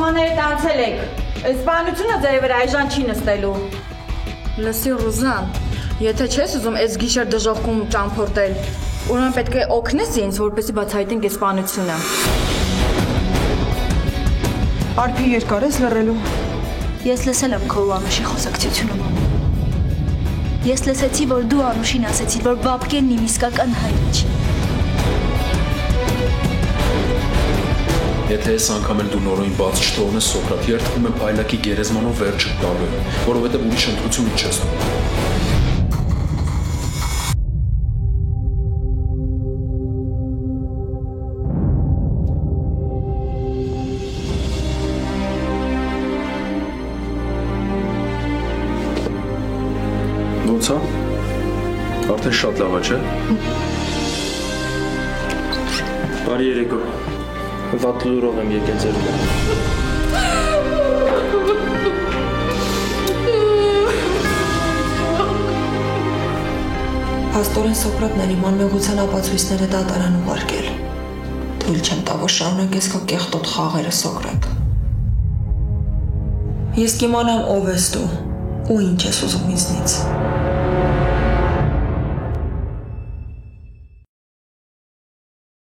Սահմանները տանցել եք, սպանությունը ձեր վրա այժմ չի նստելու։ Լսի Ռուզան, եթե չես ուզում այս գիշեր դժոխքում ճամփորդել, ուրեմն պետք է օգնես ինձ, որպեսզի բացահայտենք այս սպանությունը։ Արփի երկար ես լռելու։ Ես լսել եմ քո ու Անուշի խոսակցությունը, մամա։ Ես լսեցի, որ դու Անուշին ասեցիր, որ բաբկենն իմ իսկական հայրը չի։ Եթե այս անգամ էլ դու նորոյին բաց չթողնես, Սոկրատ, երդվում եմ փայլակի գերեզմանով վերջը տալու եմ, որովհետև ուրիշ ընտրություն չես տալու։ Ոնց է։ Արդեն շատ լավ է, չէ՞։ Բարի երեկո։ Վատ լուրով եմ եկել ձեր մոտ։ Փաստորեն Սոկրատն էր իմ անմեղության ապացույցները դատարան ուղարկել։ Թույլ չեմ տա, որ շարունակես քո կեղտոտ խաղերը, Սոկրատ։ Ես կիմանամ ով ես դու ու ինչ ես ուզում ինձնից։